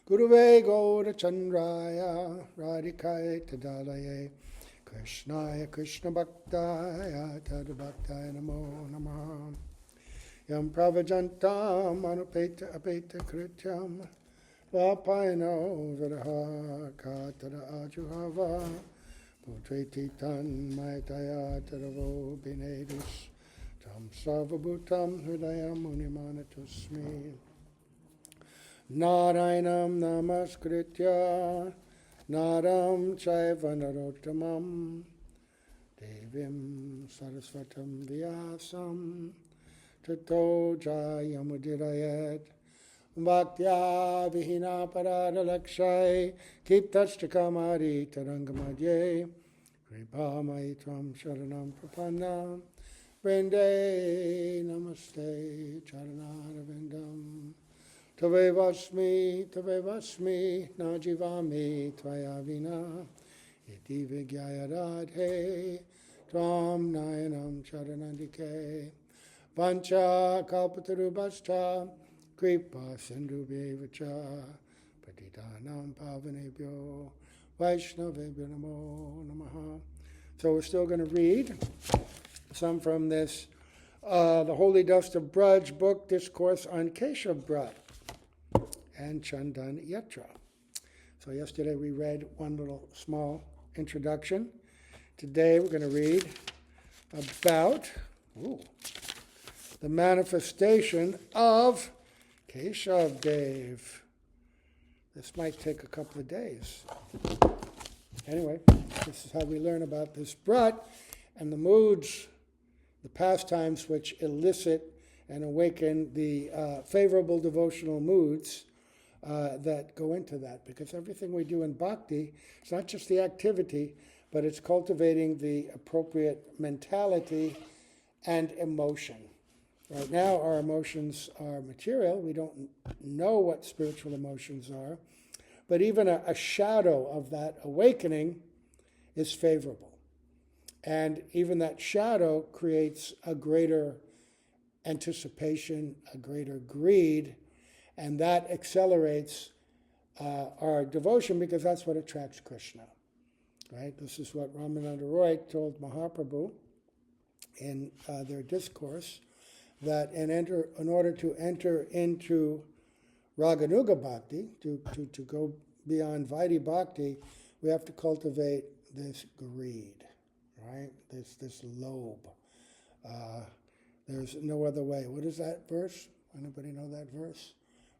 Guruve Gaura Chandraya Radhikaya Tadalaye Krishnaya Krishna Bhaktaya Tadabhaktaya Namo Namaha Yam Pravajantam Anupeta Apeta Krityam Vapayano Viraha Katara Ajuhava Putreti Tan Maitaya Taravo Binedis Tam Sarvabhutam Hridayam Munimanatusmi Narayanam Namaskritya Naram Chaiva Narottamam Devim Saraswatam Vyasam Tato Jayamudirayat Bhaktya Vihina Parada Lakshay Kiptashtakamari Tarangamadye Kripa Maitram Sharanam Prapanna Vrinde Namaste Charanarvindam Tave Vasmi Najivami Tvaya Vina Iti Vigyaya Radhe Tvam Nayanam Charanandike Vancha Kalpatarubhascha Kripa Sindhubhyevacha Patitanam Pavanebhyo Vaishnavebhyo Namo Namaha. So we're still going to read some from this The Holy Dust of Braj book, Discourse on Kesava Vrata and Chandan Yatra. So yesterday we read one little small introduction. Today we're going to read about the manifestation of Kesava Dev. This might take a couple of days. Anyway, this is how we learn about this Vrat and the moods, the pastimes which elicit and awaken the favorable devotional moods that go into that. Because everything we do in bhakti, it's not just the activity, but it's cultivating the appropriate mentality and emotion. Right now, our emotions are material. We don't know what spiritual emotions are. But even a shadow of that awakening is favorable. And even that shadow creates a greater anticipation, a greater greed, and that accelerates our devotion because that's what attracts Krishna. Right? This is what Ramananda Roy told Mahaprabhu in their discourse, that in order to enter into Raganuga Bhakti, to go beyond Vaidhi Bhakti, we have to cultivate this greed, right? This lobe. There's no other way. What is that verse? Anybody know that verse?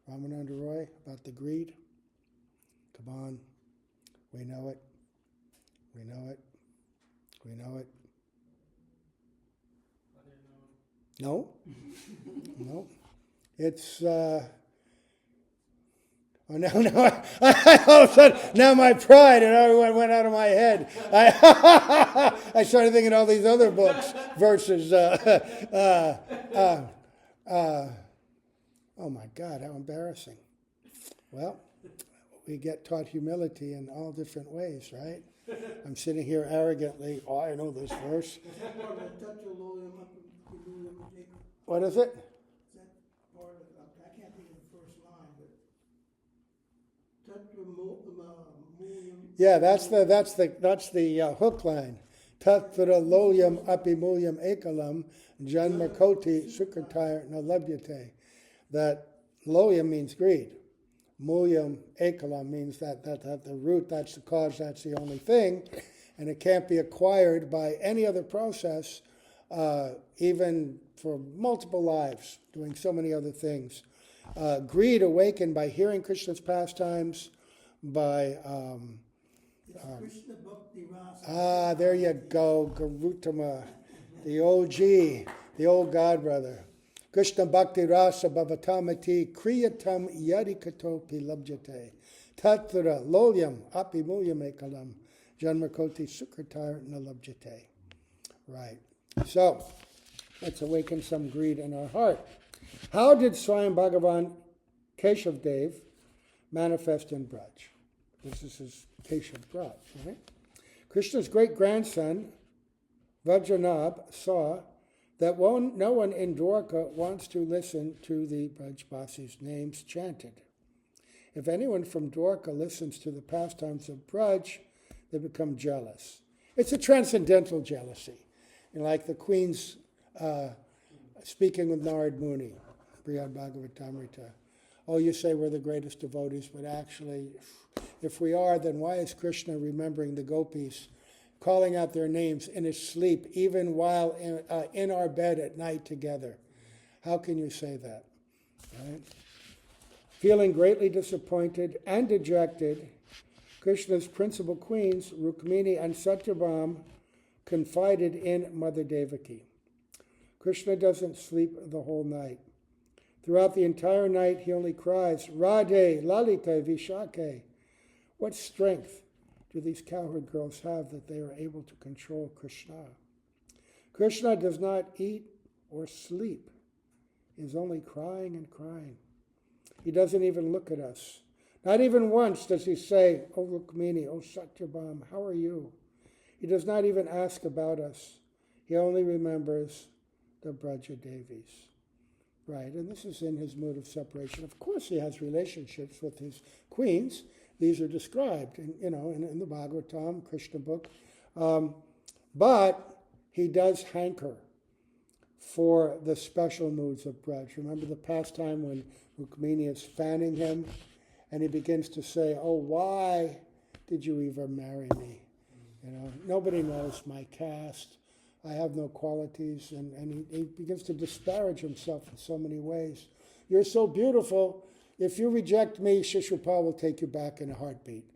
Ramananda Roy, about the greed? Come on. We know it. We know it. We know it. No? No. It's, all of a sudden, now my pride and everyone went out of my head. I started thinking all these other books, verses. Oh my God, how embarrassing. Well, we get taught humility in all different ways, right? I'm sitting here arrogantly, I know this verse. What is it? Yeah, that's the hook line. Tatra loyam apimulyam ekalam janmakoti sukrataya nalabhyate. That loyam means greed. Mulyam ekalam means that the root, that's the cause, that's the only thing, and it can't be acquired by any other process, even for multiple lives, doing so many other things. Greed awakened by hearing Krishna's pastimes, by there you go, Garutama, the OG, the old godbrother. Krishna Bhakti Rasa Bhavatamati Kriyatam Yadikatopi Labjate Tatra Lolyam Api Mulyam Ekalam Janmakoti Sukratar Nalabjate. Right. So, let's awaken some greed in our heart. How did Swayam Bhagavan Kesava Dev manifest in Braj? This is his Kesava Vrata, right? Krishna's great-grandson, Vajranabh, saw that no one in Dwarka wants to listen to the Brajbasis' names chanted. If anyone from Dwarka listens to the pastimes of Braj, they become jealous. It's a transcendental jealousy. And like the queen's speaking with Narad Muni, Brihad Bhagavatamrita. Oh, you say we're the greatest devotees, but actually, if we are, then why is Krishna remembering the gopis, calling out their names in his sleep, even while in our bed at night together? How can you say that? Right? Feeling greatly disappointed and dejected, Krishna's principal queens, Rukmini and Satyabhama, confided in Mother Devaki. Krishna doesn't sleep the whole night. Throughout the entire night, he only cries, Radhe, Lalita, Vishake. What strength do these cowherd girls have that they are able to control Krishna? Krishna does not eat or sleep. He is only crying and crying. He doesn't even look at us. Not even once does he say, Oh Rukmini, oh Satyabhama, how are you? He does not even ask about us. He only remembers the Braja Devis. Right, and this is in his mood of separation. Of course he has relationships with his queens. These are described in the Bhagavatam, Krishna book. But he does hanker for the special moods of Braj. Remember the pastime when Rukmini is fanning him and he begins to say, oh, why did you even marry me? Nobody knows my caste. I have no qualities, and he begins to disparage himself in so many ways. You're so beautiful. If you reject me, Shishupal will take you back in a heartbeat.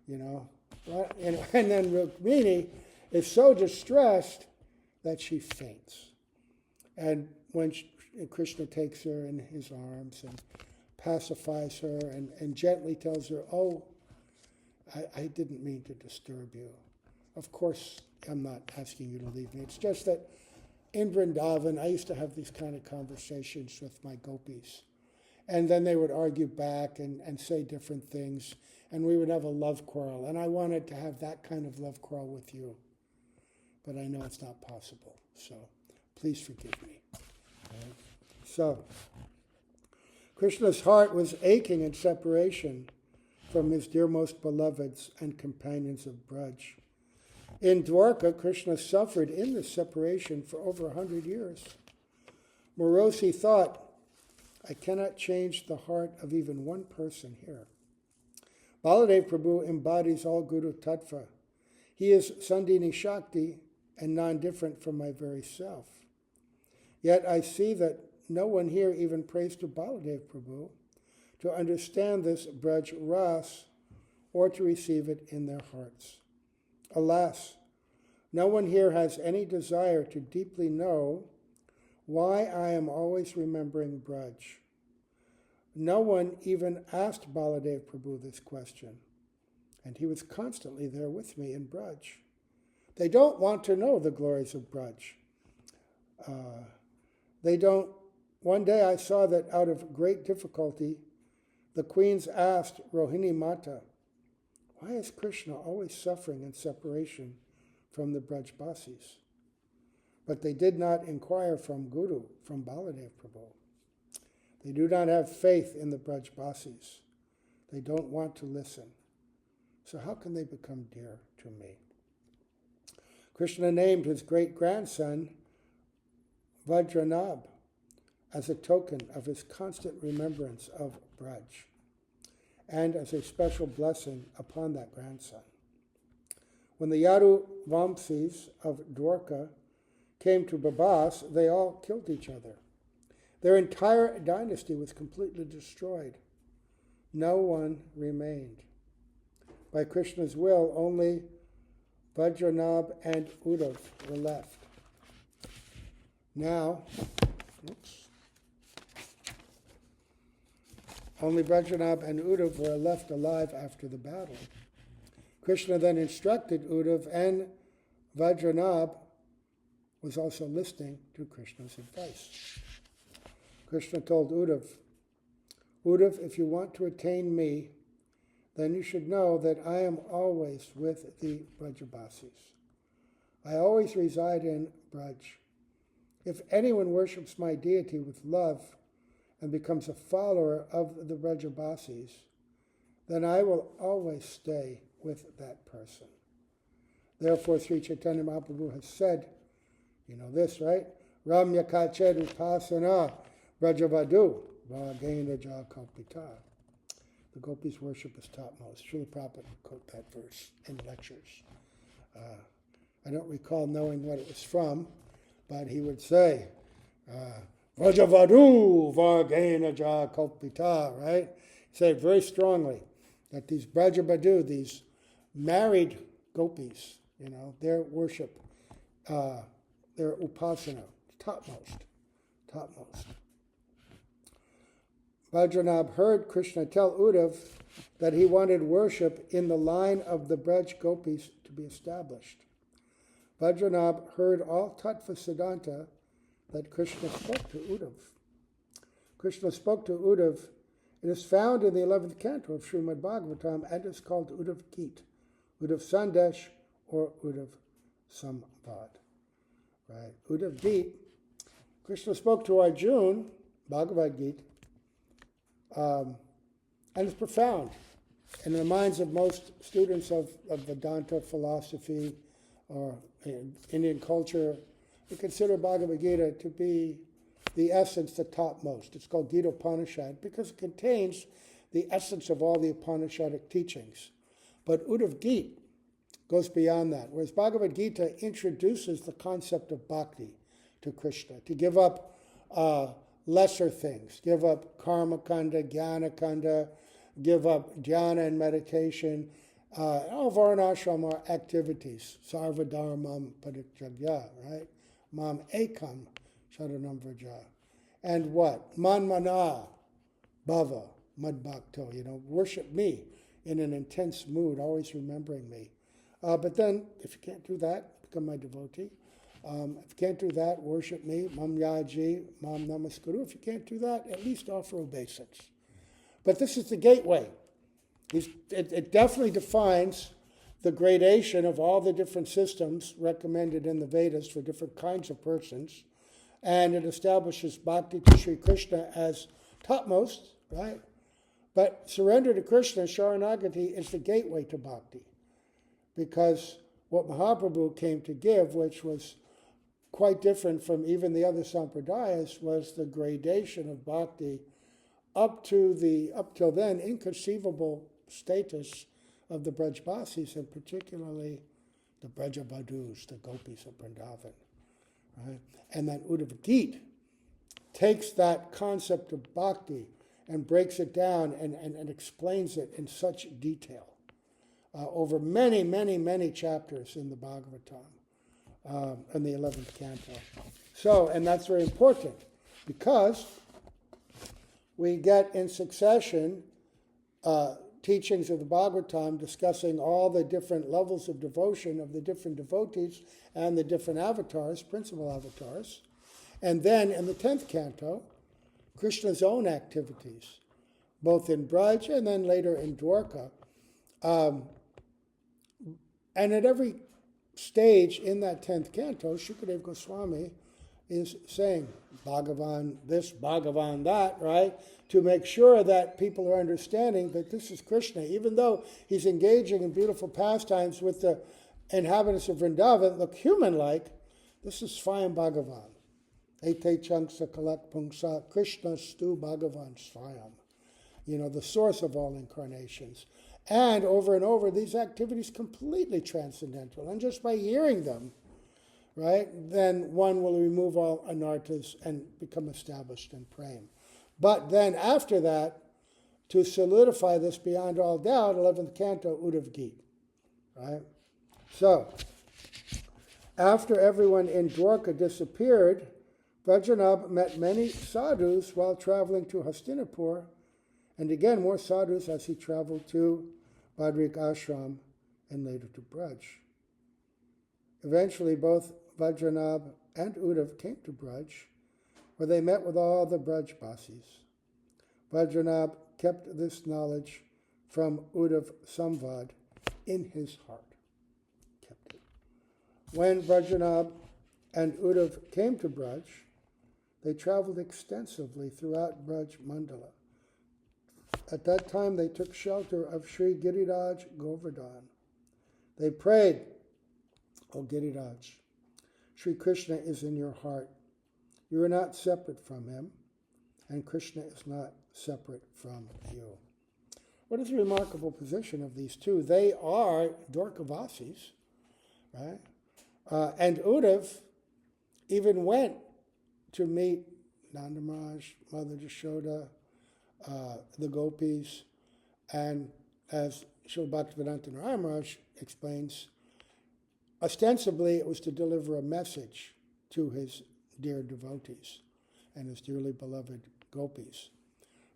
And then Rukmini is so distressed that she faints. And when Krishna takes her in his arms and pacifies her and gently tells her, oh, I didn't mean to disturb you. Of course, I'm not asking you to leave me. It's just that in Vrindavan, I used to have these kind of conversations with my gopis. And then they would argue back and say different things. And we would have a love quarrel. And I wanted to have that kind of love quarrel with you. But I know it's not possible. So please forgive me. Right? So Krishna's heart was aching in separation from his dear most beloveds and companions of Braj. In Dwarka, Krishna suffered in this separation for over 100 years. Morosi thought, I cannot change the heart of even one person here. Baladev Prabhu embodies all Guru Tattva. He is Sandhini Shakti and non-different from my very self. Yet I see that no one here even prays to Baladev Prabhu to understand this Braj Ras or to receive it in their hearts. Alas, no one here has any desire to deeply know why I am always remembering Braj. No one even asked Baladev Prabhu this question, and he was constantly there with me in Braj. They don't want to know the glories of Braj. One day I saw that out of great difficulty, the queens asked Rohini Mata, why is Krishna always suffering in separation from the Brajbasis? But they did not inquire from Guru, from Baladev Prabhu. They do not have faith in the Brajbasis. They don't want to listen. So how can they become dear to me? Krishna named his great-grandson Vajranab as a token of his constant remembrance of Braj, and as a special blessing upon that grandson. When the Yadu Vamsis of Dwarka came to Babas, they all killed each other. Their entire dynasty was completely destroyed. No one remained. By Krishna's will, only Vajranab and Uddhav were left. Now, only Vajranab and Uddhav were left alive after the battle. Krishna then instructed Uddhav, and Vajranab was also listening to Krishna's advice. Krishna told Uddhav, Uddhav, if you want to attain me, then you should know that I am always with the Brajabasis. I always reside in Braj. If anyone worships my deity with love and becomes a follower of the Brajabasis, then I will always stay with that person. Therefore, Sri Chaitanya Mahaprabhu has said, you know this, right? Ramya Kached Upasana Brajavadu Vagena Jakalpita. The gopis' worship is topmost. Srila Prabhupada would quote that verse in lectures. I don't recall knowing what it was from, but he would say, Vrajavadu Vagena Jakalpita, right? He said very strongly that these Brajavadu, these married gopis, you know, their worship, their upasana, topmost. Vajranabh heard Krishna tell Uddhav that he wanted worship in the line of the Braj gopis to be established. Vajranabh heard all Tattva Siddhanta that Krishna spoke to Uddhav. Krishna spoke to Uddhav. It is found in the 11th canto of Srimad Bhagavatam and is called Uddhav Geet, Uddhav Sandesh, or Uddhav Samvad. Right? Uddhav Geet, Krishna spoke to Arjuna, Bhagavad Gita, and it's profound. And in the minds of most students of Vedanta philosophy or Indian culture, they consider Bhagavad Gita to be the essence, the topmost. It's called Gita Upanishad because it contains the essence of all the Upanishadic teachings. But Uddhav Gita goes beyond that, whereas Bhagavad Gita introduces the concept of bhakti to Krishna, to give up lesser things, give up karma kanda, jnana kanda, give up dhyana and meditation, all varnashrama activities, sarva dharmam parityagya, right? Mam ekam sharanam vraja. And what? Manmana bhava madbhakto, you know, worship me in an intense mood, always remembering me. But then, if you can't do that, become my devotee. If you can't do that, worship me, mam yaji, mam namaskuru. If you can't do that, at least offer obeisance. But this is the gateway. It definitely defines the gradation of all the different systems recommended in the Vedas for different kinds of persons. And it establishes bhakti to Sri Krishna as topmost, right? But surrender to Krishna, Sharanagati, is the gateway to bhakti. Because what Mahaprabhu came to give, which was quite different from even the other sampradayas, was the gradation of bhakti up till then inconceivable status of the Brajbasis, and particularly the Brajavadus, the gopis of Vrindavan. Right? And then Uddhav Gita takes that concept of bhakti and breaks it down and explains it in such detail over many, many, many chapters in the Bhagavatam, in the 11th canto. So, and that's very important because we get in succession teachings of the Bhagavatam discussing all the different levels of devotion of the different devotees and the different avatars, principal avatars. And then in the 10th canto, Krishna's own activities, both in Braj and then later in Dwarka. And at every stage in that 10th canto, Shukadeva Goswami is saying Bhagavan this, Bhagavan that, right? To make sure that people are understanding that this is Krishna. Even though he's engaging in beautiful pastimes with the inhabitants of Vrindavan, look human-like, this is Swayam Bhagavan. Ete Chanksa Kalak Pungsa Krishna Stu Bhagavan Swayam. You know, the source of all incarnations. And over, these activities completely transcendental. And just by hearing them, right, then one will remove all anarthas and become established in prema. But then after that, to solidify this beyond all doubt, 11th canto, Uddhav Gita, right? So, after everyone in Dwarka disappeared, Vajranabh met many sadhus while traveling to Hastinapur, and again more sadhus as he traveled to Badrik Ashram and later to Braj. Eventually, both Vajranabh and Uddhav came to Braj, where they met with all the Brajbasis. Vajranabh kept this knowledge from Uddhav Samvad in his heart. Kept it. When Vajranabh and Uddhav came to Braj, they traveled extensively throughout Braj Mandala, At that time, they took shelter of Sri Giriraj Govardhan. They prayed, O Giriraj, Sri Krishna is in your heart. You are not separate from him, and Krishna is not separate from you. What is the remarkable position of these two? They are Dwarkavasis, right? And Uddhav even went to meet Nanda Maharaj, Mother Yashoda, the gopis, and as Srila Bhaktivedanta Narayana Maharaj explains, ostensibly it was to deliver a message to his dear devotees and his dearly beloved gopis.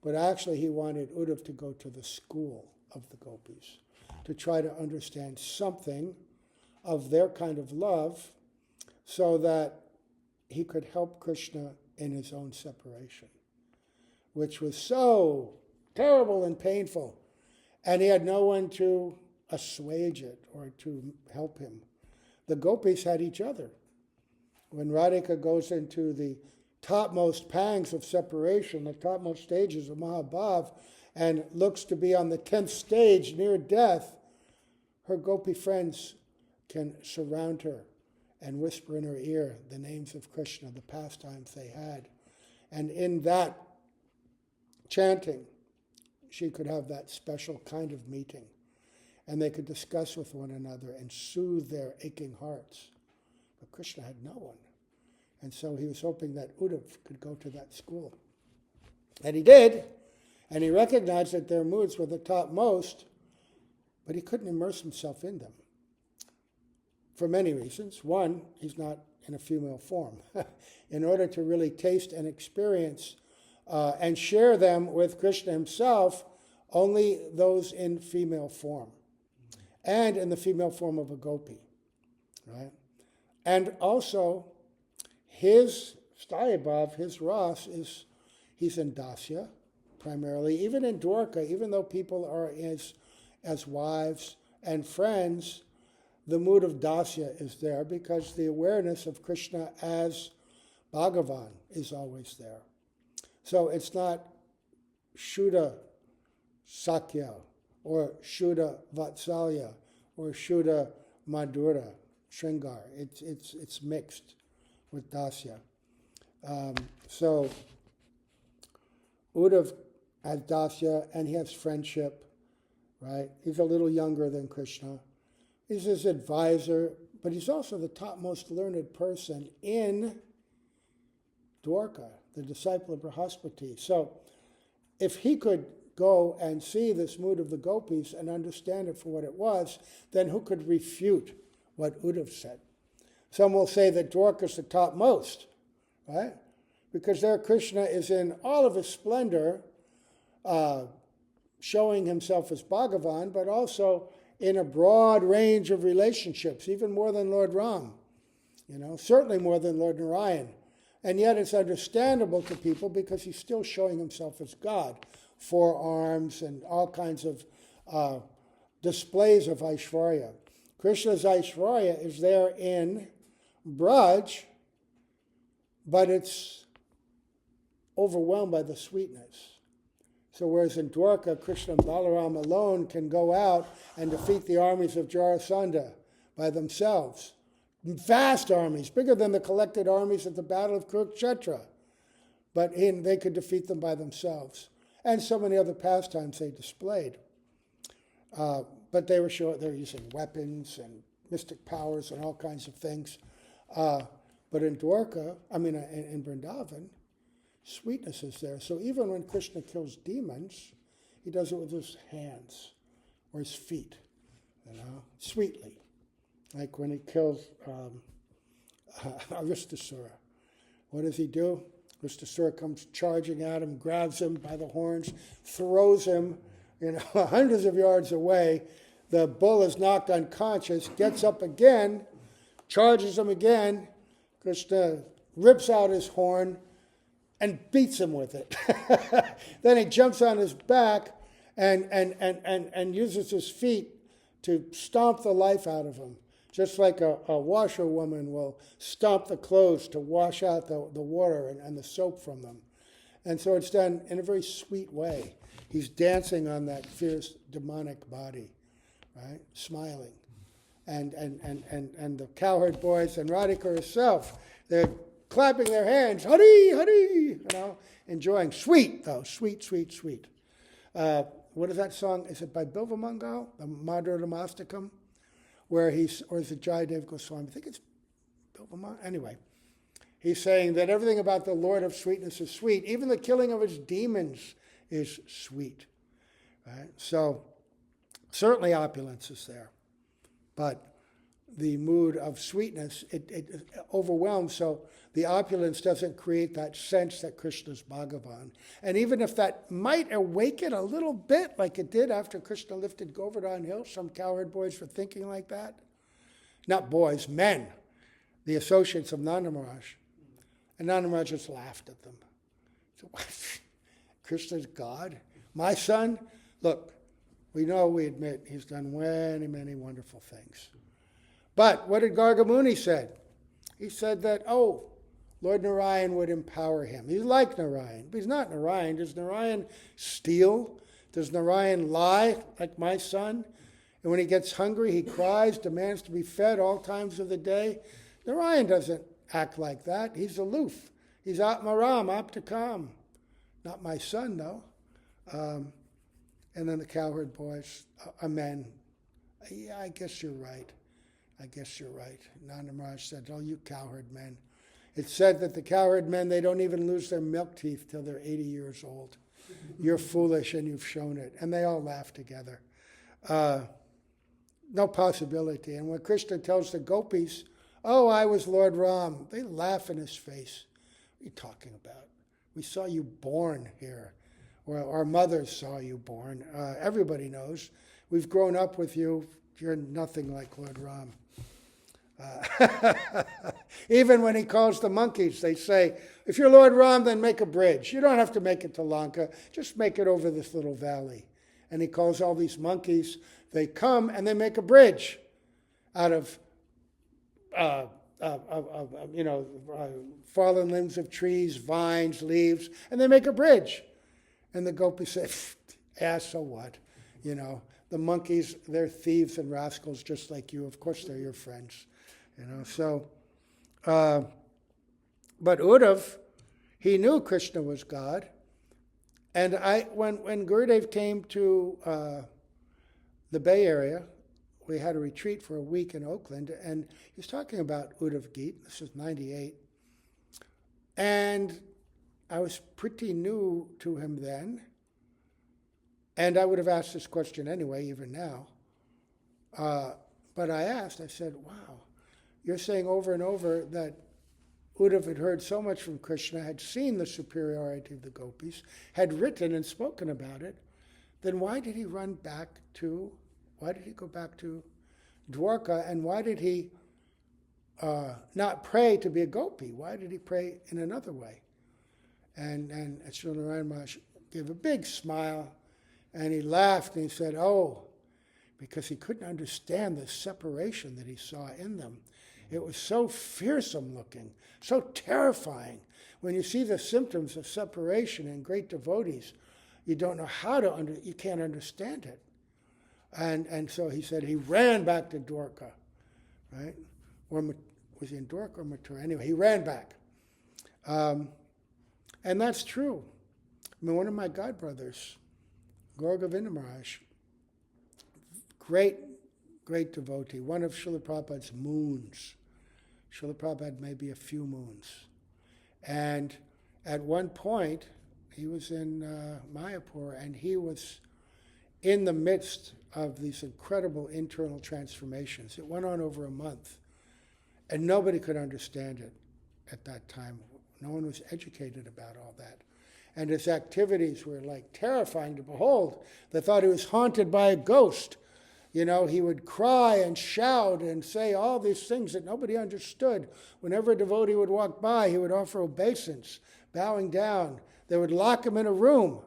But actually he wanted Uddhav to go to the school of the gopis, to try to understand something of their kind of love so that he could help Krishna in his own separation, which was so terrible and painful. And he had no one to assuage it or to help him. The gopis had each other. When Radhika goes into the topmost pangs of separation, the topmost stages of Mahabhav, and looks to be on the 10th stage near death, her gopi friends can surround her and whisper in her ear the names of Krishna, the pastimes they had. And in that chanting, she could have that special kind of meeting. And they could discuss with one another and soothe their aching hearts. But Krishna had no one. And so he was hoping that Uddhav could go to that school. And he did. And he recognized that their moods were the topmost, but he couldn't immerse himself in them. For many reasons. One, he's not in a female form. In order to really taste and experience and share them with Krishna himself, only those in female form. And in the female form of a gopi. Right? And also, his Stayabhav, his Ras, he's in Dasya, primarily. Even in Dwarka, even though people are as wives and friends, the mood of Dasya is there because the awareness of Krishna as Bhagavan is always there. So it's not Shuddha Sakya or Shuddha Vatsalya or Shuddha Madhura, Shringar. It's mixed with Dasya. So Uddhav has Dasya and he has friendship, right? He's a little younger than Krishna. He's his advisor, but he's also the topmost learned person in Dwarka, the disciple of Brihaspati. So if he could go and see this mood of the gopis and understand it for what it was, then who could refute what Uddhav said? Some will say that Dwarka is the topmost, right? Because there Krishna is in all of his splendor, showing himself as Bhagavan, but also in a broad range of relationships, even more than Lord Ram, certainly more than Lord Narayan. And yet it's understandable to people because he's still showing himself as God. Forearms and all kinds of displays of Aishwarya. Krishna's Aishwarya is there in Braj, but it's overwhelmed by the sweetness. So whereas in Dwarka, Krishna and Balaram alone can go out and defeat the armies of Jarasandha by themselves. Vast armies, bigger than the collected armies at the Battle of Kurukshetra. But they could defeat them by themselves. And so many other pastimes they displayed. But they were using weapons and mystic powers and all kinds of things. But in Dwarka, in Vrindavan, sweetness is there. So even when Krishna kills demons, he does it with his hands or his feet, sweetly. Like when he kills Aristasura. What does he do? Aristasura comes charging at him, grabs him by the horns, throws him, hundreds of yards away. The bull is knocked unconscious, gets up again, charges him again. Krishna rips out his horn and beats him with it. Then he jumps on his back and uses his feet to stomp the life out of him. Just like a washerwoman will stomp the clothes to wash out the water and the soap from them. And so it's done in a very sweet way. he's dancing on that fierce demonic body, right? Smiling. And the cowherd boys and Radhika herself, they're clapping their hands, Hari, Hari, enjoying. Sweet, though, sweet, sweet, sweet. What is that song? Is it by Bilva Mangal, the Madhura Mastakam? Or is it Jayadev Goswami? I think it's Bilva Mangal. Anyway, he's saying that everything about the Lord of Sweetness is sweet. Even the killing of his demons is sweet. Right? So, certainly opulence is there. But the mood of sweetness, it overwhelms, so the opulence doesn't create that sense that Krishna's Bhagavan. And even if that might awaken a little bit, like it did after Krishna lifted Govardhan Hill, some cowherd boys were thinking like that. Not boys, men, the associates of Nanda Maharaj. And Nanda Maharaj just laughed at them. So, Krishna's God? My son? Look, we admit he's done many, many wonderful things. But what did Garga Muni say? He said that, Lord Narayan would empower him. He's like Narayan, but he's not Narayan. Does Narayan steal? Does Narayan lie like my son? And when he gets hungry, he cries, demands to be fed all times of the day. Narayan doesn't act like that. He's aloof. He's Atmaram, Aptakam. Not my son, though. And then the cowherd boys, amen. Yeah, I guess you're right. Nanda Maharaj said, you cowherd men. It's said that the cowherd men, they don't even lose their milk teeth till they're 80 years old. You're foolish and you've shown it. And they all laugh together. No possibility. And when Krishna tells the gopis, I was Lord Ram, they laugh in his face. What are you talking about? We saw you born here. Or our mothers saw you born. Everybody knows. We've grown up with you. You're nothing like Lord Ram. Even when he calls the monkeys, they say, if you're Lord Ram, then make a bridge. You don't have to make it to Lanka. Just make it over this little valley. And he calls all these monkeys. They come and they make a bridge out of fallen limbs of trees, vines, leaves, and they make a bridge. And the gopis say, so what? The monkeys, they're thieves and rascals just like you. Of course they're your friends. But Uddhav, he knew Krishna was God. And when Gurudev came to the Bay Area, we had a retreat for a week in Oakland, and he was talking about Uddhav Geet. This was 98. And I was pretty new to him then. And I would have asked this question anyway, even now. But I said, wow, you're saying over and over that Uddhav had heard so much from Krishna, had seen the superiority of the gopis, had written and spoken about it, then why did he go back to Dwarka, and why did he not pray to be a gopi? Why did he pray in another way? And Srila Narayan Maharaj gave a big smile, and he laughed, and he said, because he couldn't understand the separation that he saw in them. It was so fearsome looking, so terrifying. When you see the symptoms of separation in great devotees, you don't know you can't understand it. And so he said he ran back to Dwarka, right? Or was he in Dwarka or Mathura? Anyway, he ran back. And that's true. I mean, one of my godbrothers, Gaur Govinda Maharaj, great devotee, one of Srila Prabhupada's moons. Srila Prabhupada had maybe a few moons. And at one point, he was in Mayapur, and he was in the midst of these incredible internal transformations. It went on over a month, and nobody could understand it at that time. No one was educated about all that. And his activities were like terrifying to behold. They thought he was haunted by a ghost. He would cry and shout and say all these things that nobody understood. Whenever a devotee would walk by, he would offer obeisance, bowing down. They would lock him in a room.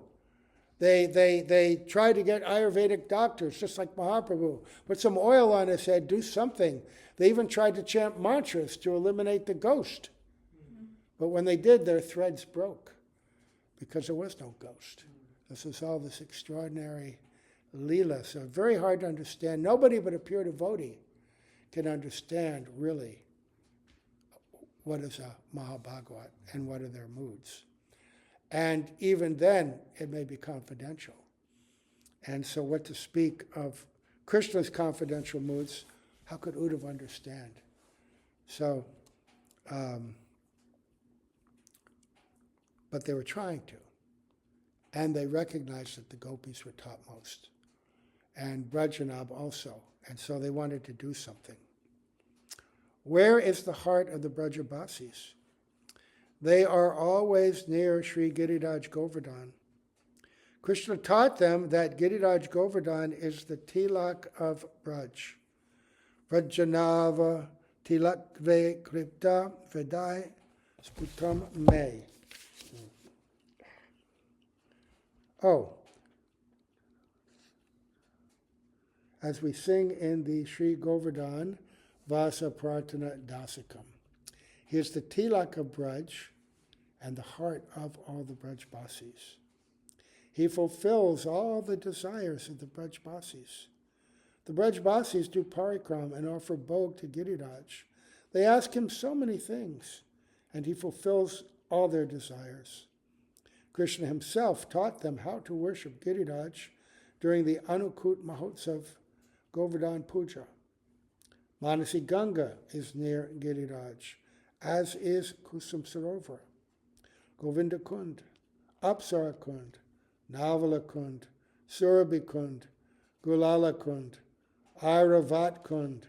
They tried to get Ayurvedic doctors, just like Mahaprabhu. Put some oil on his head, do something. They even tried to chant mantras to eliminate the ghost. But when they did, their threads broke because there was no ghost. This is all this extraordinary Leela. So very hard to understand. Nobody but a pure devotee can understand really what is a Mahabhagavat and what are their moods. And even then, it may be confidential. And so what to speak of Krishna's confidential moods, how could Uddhava understand? So, but they were trying to. And they recognized that the gopis were topmost. And Brajanab also. And so they wanted to do something. Where is the heart of the Brajabasis? They are always near Sri Giriraj Govardhan. Krishna taught them that Giriraj Govardhan is the tilak of Braj. Brajanava tilakve kripta vedai sputam me. Oh, as we sing in the Sri Govardhan Vasa Prarthana Dasikam. He is the tilak of Braj and the heart of all the Brajbasis. He fulfills all the desires of the Brajbasis. The Brajbasis do parikram and offer bhog to Giriraj. They ask him so many things, and he fulfills all their desires. Krishna himself taught them how to worship Giriraj during the Anukut Mahotsav Govardhan Puja. Manasi Ganga is near Giriraj, as is Kusum Sarovar, Govinda Kund, Apsara Kund, Navala Kund, Surabhi Kund, Gulala Kund, Airavat Kund,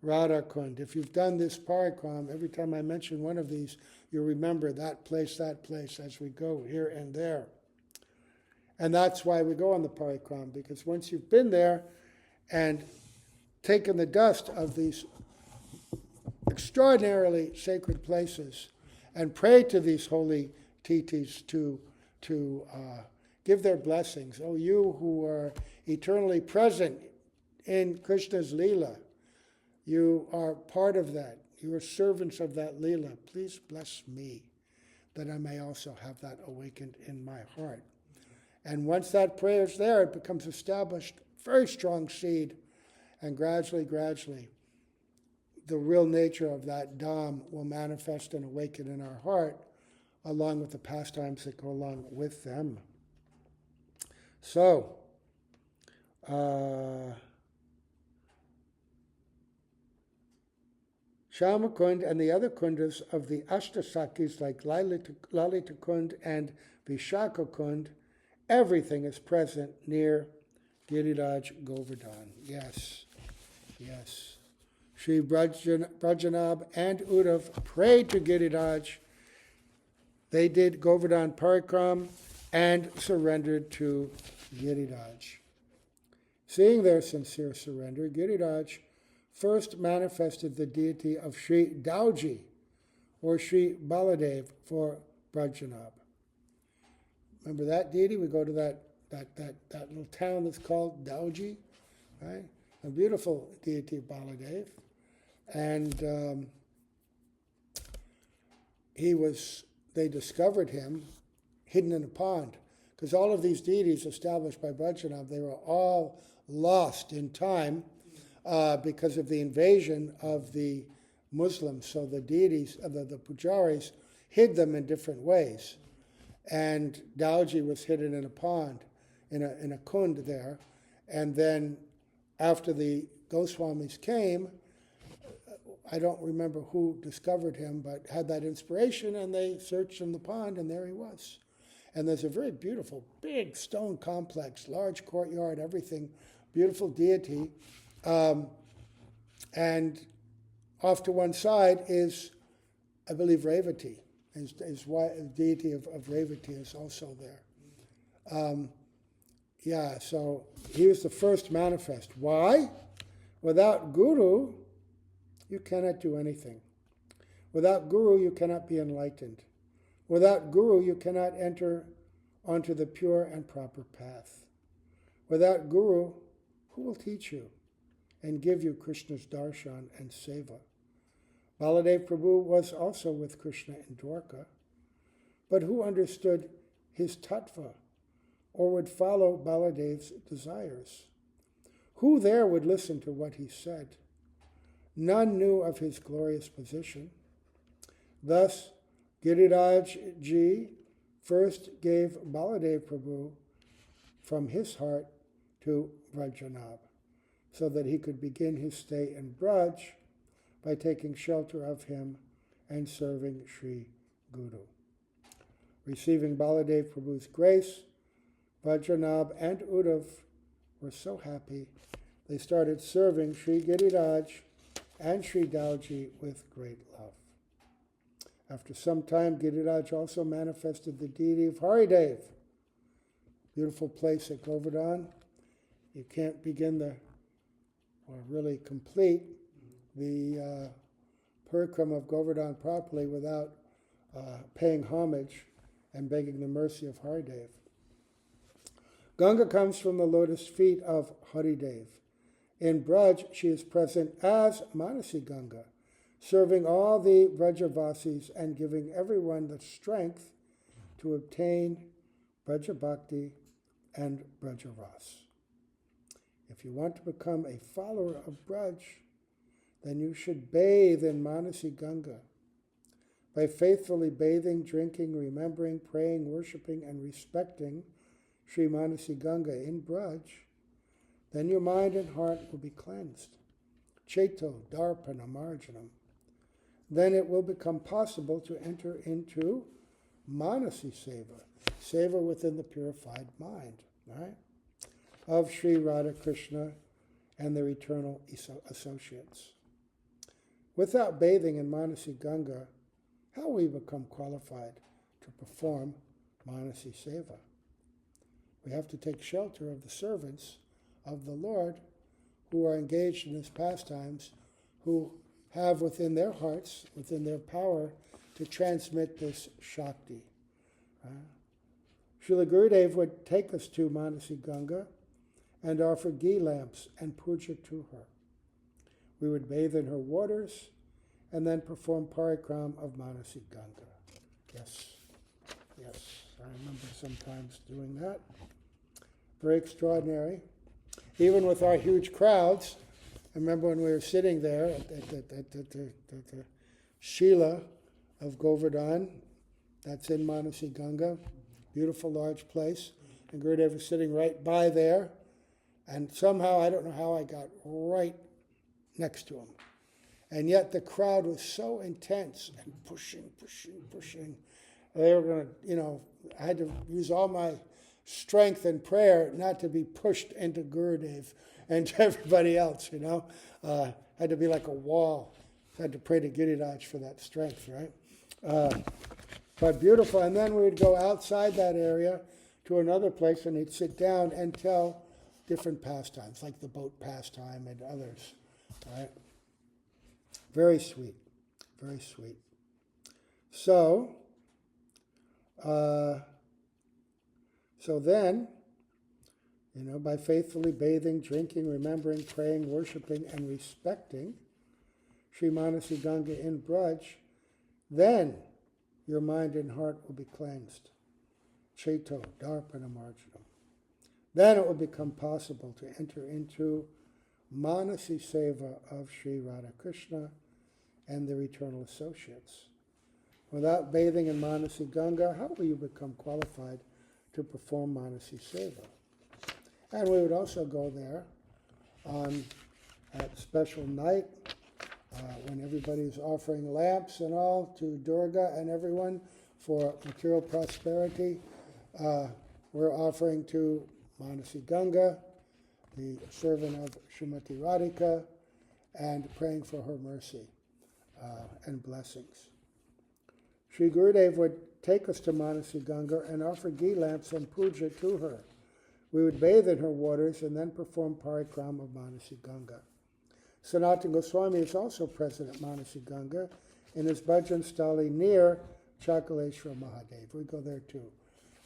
Radha Kund. If you've done this parikram, every time I mention one of these, you'll remember that place as we go here and there. And that's why we go on the parikram, because once you've been there and taken the dust of these extraordinarily sacred places and pray to these holy titis to give their blessings. Oh, you who are eternally present in Krishna's Leela, you are part of that. You are servants of that Leela. Please bless me that I may also have that awakened in my heart. And once that prayer is there, it becomes established, very strong seed, and gradually, the real nature of that Dham will manifest and awaken in our heart, along with the pastimes that go along with them. So, Shama Kund and the other kundas of the Ashtasakis like Lalita Kund and Vishaka Kund, everything is present near Giriraj Govardhan. Yes. Sri Brajanab and Uddhav prayed to Giriraj. They did Govardhan Parikram and surrendered to Giriraj. Seeing their sincere surrender, Giriraj first manifested the deity of Sri Dauji, or Sri Baladev for Brajanab. Remember that deity? We go to that little town that's called Dauji, right? A beautiful deity, Baladev. And they discovered him hidden in a pond. Because all of these deities established by Brajanab, they were all lost in time because of the invasion of the Muslims. So the deities, the pujaris, hid them in different ways. And Dauji was hidden in a pond, in a kund there. And then after the Goswamis came, I don't remember who discovered him, but had that inspiration, and they searched in the pond, and there he was. And there's a very beautiful, big stone complex, large courtyard, everything, beautiful deity. And off to one side is, I believe, Revati. The deity of Revati is also there. So he was the first manifest. Why? Without Guru, you cannot do anything. Without Guru, you cannot be enlightened. Without Guru, you cannot enter onto the pure and proper path. Without Guru, who will teach you and give you Krishna's darshan and seva? Baladev Prabhu was also with Krishna in Dwarka, but who understood his tattva, or would follow Baladev's desires. Who there would listen to what he said? None knew of his glorious position. Thus, Giriraj Ji first gave Baladev Prabhu from his heart to Vrindavana, so that he could begin his stay in Braj by taking shelter of him and serving Sri Guru. Receiving Baladev Prabhu's grace, Vajranab and Uddhav were so happy they started serving Sri Giriraj and Sri Dauji with great love. After some time, Giriraj also manifested the deity of Haridev. Beautiful place at Govardhan. You can't begin or really complete the parikrama of Govardhan properly without paying homage and begging the mercy of Haridev. Ganga comes from the lotus feet of Haridev. In Braj, she is present as Manasi Ganga, serving all the Vrajavasis and giving everyone the strength to obtain Braja Bhakti and Braja Ras. If you want to become a follower of Braj, then you should bathe in Manasi Ganga. By faithfully bathing, drinking, remembering, praying, worshipping, and respecting Sri Manasi Ganga in Braj, then your mind and heart will be cleansed. Cheto, Darpana, Marjanam. Then it will become possible to enter into Manasi Seva, Seva within the purified mind, right, of Sri Radha Krishna and their eternal associates. Without bathing in Manasi Ganga, how will we become qualified to perform Manasi Seva? We have to take shelter of the servants of the Lord who are engaged in his pastimes, who have within their hearts, within their power, to transmit this Shakti. Srila Gurudev would take us to Manasi Ganga and offer ghee lamps and puja to her. We would bathe in her waters and then perform parikram of Manasi Ganga. Yes, I remember sometimes doing that. Very extraordinary. Even with our huge crowds, I remember when we were sitting there at the Shila of Govardhan, that's in Manasi Ganga, beautiful large place, and Gurudev was sitting right by there, and somehow, I don't know how I got right next to him. And yet the crowd was so intense and pushing. They were going to, I had to use all my strength and prayer not to be pushed into Gurudev and to everybody else, had to be like a wall. I had to pray to Giriraj for that strength, right? But beautiful. And then we would go outside that area to another place and he'd sit down and tell different pastimes, like the boat pastime and others, right? Very sweet, very sweet. So then, by faithfully bathing, drinking, remembering, praying, worshipping, and respecting Sri Manasi Ganga in Braj, then your mind and heart will be cleansed. Cheto, Darpana, Marjanam. Then it will become possible to enter into Manasi Seva of Sri Radha Krishna and their eternal associates. Without bathing in Manasi Ganga, how will you become qualified to perform Manasi Seva? And we would also go there at special night when everybody's offering lamps and all to Durga and everyone for material prosperity. We're offering to Manasi Ganga, the servant of Srimati Radhika, and praying for her mercy and blessings. Sri Gurudev would take us to Manasi Ganga and offer ghee lamps and puja to her. We would bathe in her waters and then perform parikram of Manasi Ganga. Sanatana Goswami is also present at Manasi Ganga in his bhajan stali near Chakaleshwar Mahadev. We go there too.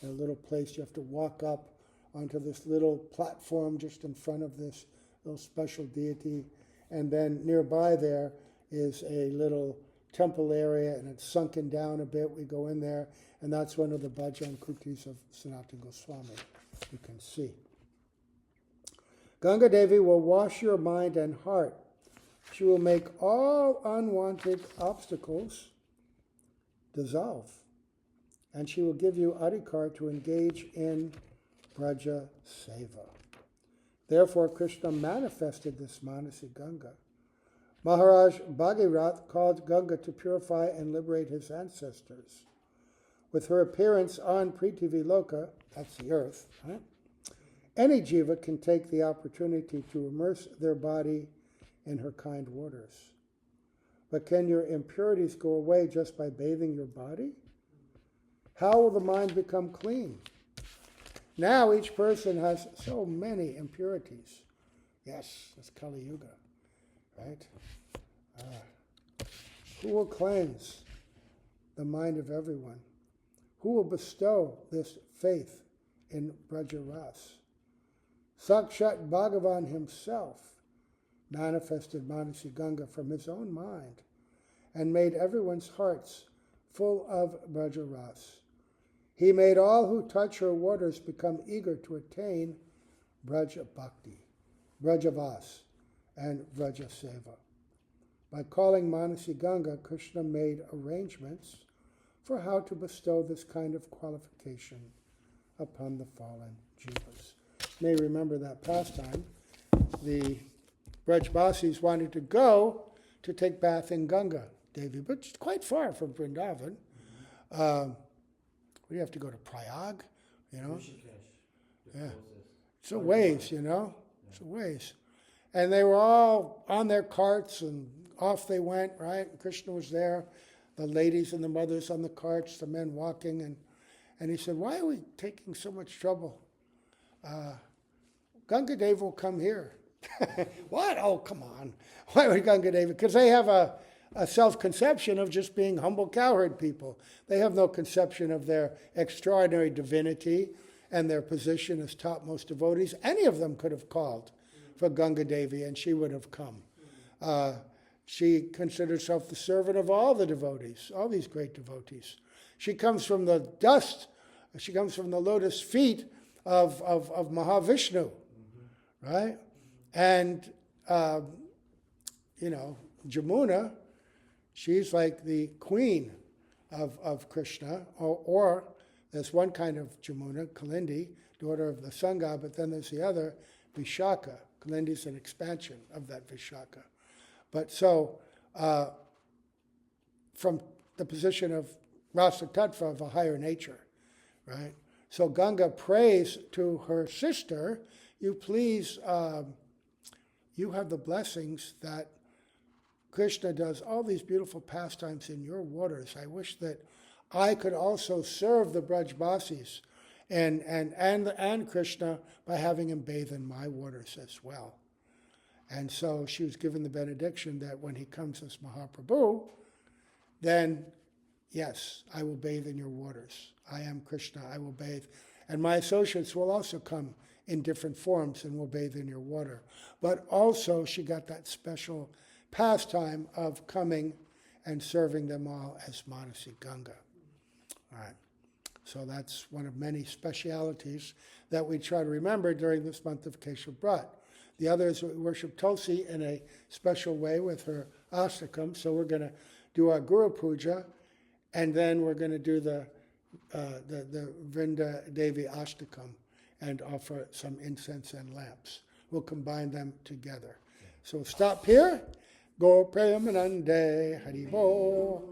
In a little place you have to walk up onto this little platform just in front of this little special deity. And then nearby there is a little temple area, and it's sunken down a bit. We go in there, and that's one of the bhajan kutis of Sanatana Goswami. You can see. Ganga Devi will wash your mind and heart. She will make all unwanted obstacles dissolve. And she will give you adhikar to engage in Braja Seva. Therefore, Krishna manifested this Manasi Ganga. Maharaj Bhagirath called Ganga to purify and liberate his ancestors. With her appearance on Prithivi Loka, that's the earth, right? Any jiva can take the opportunity to immerse their body in her kind waters. But can your impurities go away just by bathing your body? How will the mind become clean? Now each person has so many impurities. Yes, it's Kali Yuga, right? Who will cleanse the mind of everyone? Who will bestow this faith in Braja Ras? Sakshat Bhagavan himself manifested Manasi Ganga from his own mind and made everyone's hearts full of Braja Ras. He made all who touch her waters become eager to attain Braja Bhakti, Braja Vas, and Braja Seva. By calling Manasi Ganga, Krishna made arrangements for how to bestow this kind of qualification upon the fallen jivas. You may remember that pastime. The Brajbasis wanted to go to take bath in Ganga Devi, but it's quite far from Vrindavan. We have to go to Prayag, you know. Yeah. It's a ways, you know. It's a ways. And they were all on their carts and off they went, right? Krishna was there, the ladies and the mothers on the carts, the men walking. And he said, why are we taking so much trouble? Ganga Devi will come here. What? Oh, come on. Why would Ganga Devi? Because they have a self-conception of just being humble cowherd people. They have no conception of their extraordinary divinity and their position as topmost devotees. Any of them could have called for Ganga Devi and she would have come. She considered herself the servant of all the devotees, all these great devotees. She comes from the dust, she comes from the lotus feet of Mahavishnu, right? And, Jamuna, she's like the queen of Krishna, or there's one kind of Jamuna, Kalindi, daughter of the sun god, but then there's the other, Vishaka. Kalindi is an expansion of that Vishaka. But so, from the position of Rasa Tattva of a higher nature, right? So Ganga prays to her sister, you please, you have the blessings that Krishna does all these beautiful pastimes in your waters. I wish that I could also serve the Brajbasis and Krishna by having him bathe in my waters as well. And so she was given the benediction that when he comes as Mahaprabhu, then yes, I will bathe in your waters. I am Krishna, I will bathe. And my associates will also come in different forms and will bathe in your water. But also she got that special pastime of coming and serving them all as Manasi Ganga. All right. So that's one of many specialities that we try to remember during this month of Kesava Vrata. The other is we worship Tulsi in a special way with her astakam. So we're going to do our Guru Puja, and then we're going to do the Vrinda Devi Ashtakam and offer some incense and lamps. We'll combine them together. So stop here. Go Premanande Haribo.